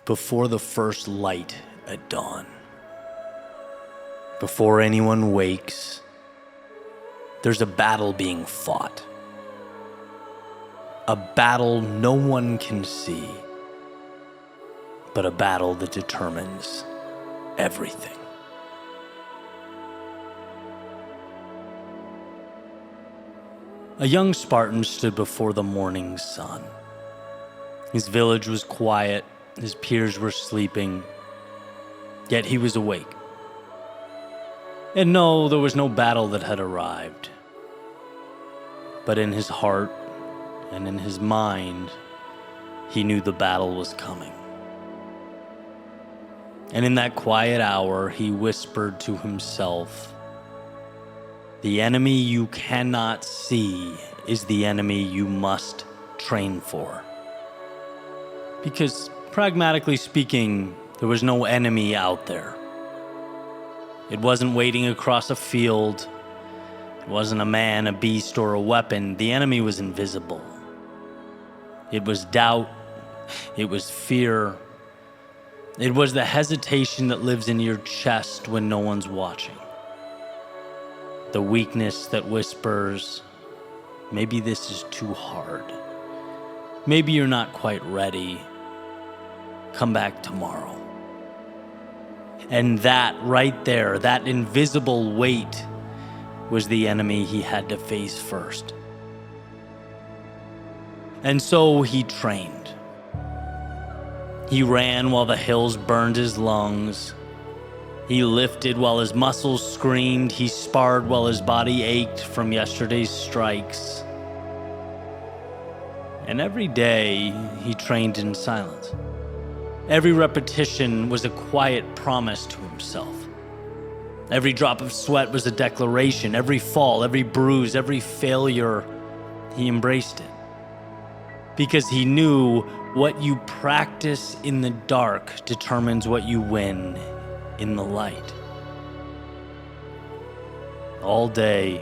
before the first light at dawn. Before anyone wakes, there's a battle being fought. A battle no one can see, but a battle that determines everything. A young Spartan stood before the morning sun. His village was quiet, his peers were sleeping, yet he was awake. And no, there was no battle that had arrived. But in his heart and in his mind, he knew the battle was coming. And in that quiet hour, he whispered to himself, "The enemy you cannot see is the enemy you must train for." Because, pragmatically speaking, there was no enemy out there. It wasn't waiting across a field. It wasn't a man, a beast, or a weapon. The enemy was invisible. It was doubt. It was fear. It was the hesitation that lives in your chest when no one's watching. The weakness that whispers, maybe this is too hard. Maybe you're not quite ready. Come back tomorrow. And that right there, that invisible weight, was the enemy he had to face first. And so he trained. He ran while the hills burned his lungs. He lifted while his muscles screamed. He sparred while his body ached from yesterday's strikes. And every day, he trained in silence. Every repetition was a quiet promise to himself. Every drop of sweat was a declaration. Every fall, every bruise, every failure, he embraced it. Because he knew what you practice in the dark determines what you win in the light. All day,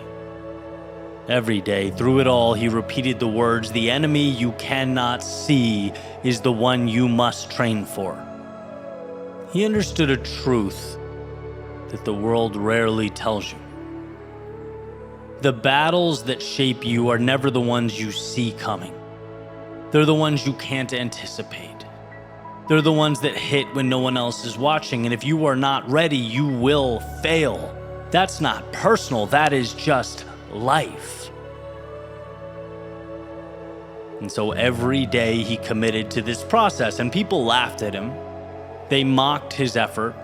every day, through it all, he repeated the words, "The enemy you cannot see is the one you must train for." He understood a truth that the world rarely tells you. The battles that shape you are never the ones you see coming. They're the ones you can't anticipate. They're the ones that hit when no one else is watching, and if you are not ready, you will fail. That's not personal, that is just life. And so every day he committed to this process, and people laughed at him. They mocked his effort.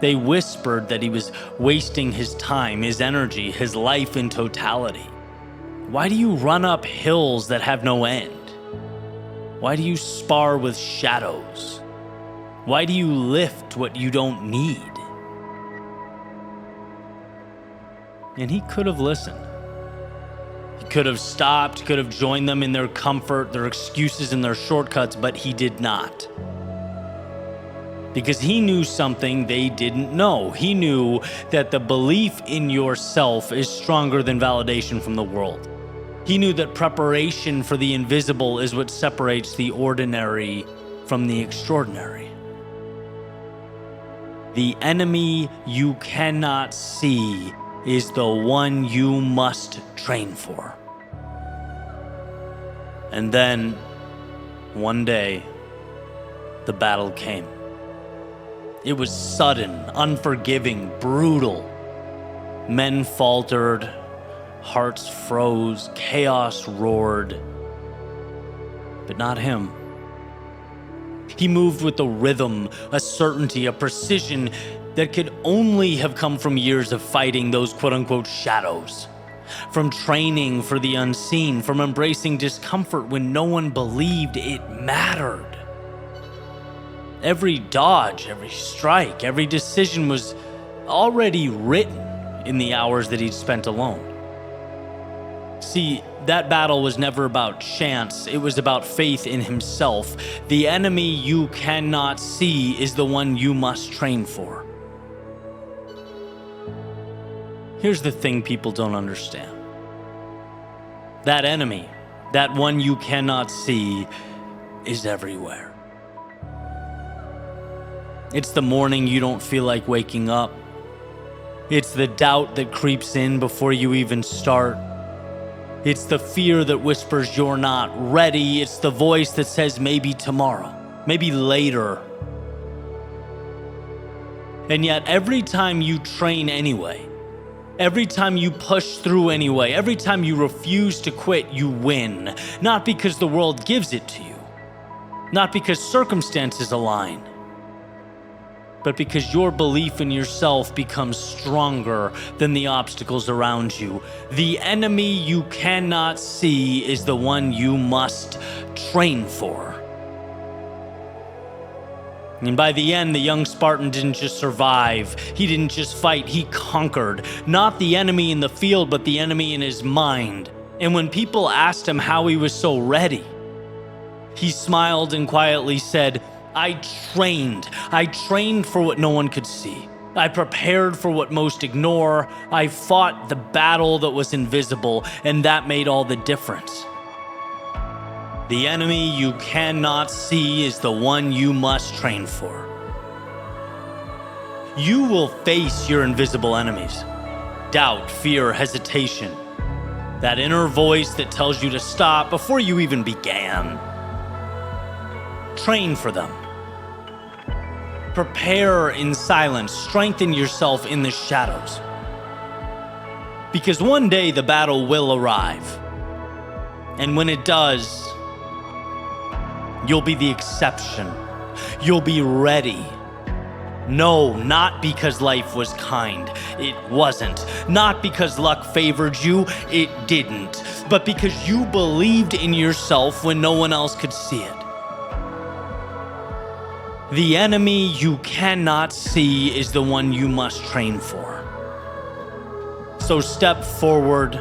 They whispered that he was wasting his time, his energy, his life in totality. Why do you run up hills that have no end? Why do you spar with shadows? Why do you lift what you don't need? And he could have listened. He could have stopped, could have joined them in their comfort, their excuses, and their shortcuts, but he did not. Because he knew something they didn't know. He knew that the belief in yourself is stronger than validation from the world. He knew that preparation for the invisible is what separates the ordinary from the extraordinary. The enemy you cannot see is the one you must train for. And then, one day, the battle came. It was sudden, unforgiving, brutal. Men faltered, hearts froze, chaos roared. But not him. He moved with a rhythm, a certainty, a precision that could only have come from years of fighting those quote-unquote shadows. From training for the unseen, from embracing discomfort when no one believed it mattered. Every dodge, every strike, every decision was already written in the hours that he'd spent alone. See, that battle was never about chance. It was about faith in himself. The enemy you cannot see is the one you must train for. Here's the thing people don't understand. That enemy, that one you cannot see, is everywhere. It's the morning you don't feel like waking up. It's the doubt that creeps in before you even start. It's the fear that whispers you're not ready. It's the voice that says maybe tomorrow, maybe later. And yet every time you train anyway, every time you push through anyway, every time you refuse to quit, you win. Not because the world gives it to you, not because circumstances align, but because your belief in yourself becomes stronger than the obstacles around you. The enemy you cannot see is the one you must train for. And by the end, the young Spartan didn't just survive. He didn't just fight, he conquered. Not the enemy in the field, but the enemy in his mind. And when people asked him how he was so ready, he smiled and quietly said, I trained for what no one could see. I prepared for what most ignore. I fought the battle that was invisible, and that made all the difference. The enemy you cannot see is the one you must train for. You will face your invisible enemies. Doubt, fear, hesitation. That inner voice that tells you to stop before you even began. Train for them. Prepare in silence. Strengthen yourself in the shadows. Because one day the battle will arrive. And when it does, you'll be the exception. You'll be ready. No, not because life was kind. It wasn't. Not because luck favored you. It didn't. But because you believed in yourself when no one else could see it. The enemy you cannot see is the one you must train for. So step forward,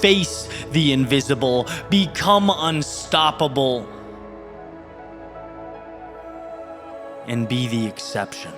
face the invisible, become unstoppable, and be the exception.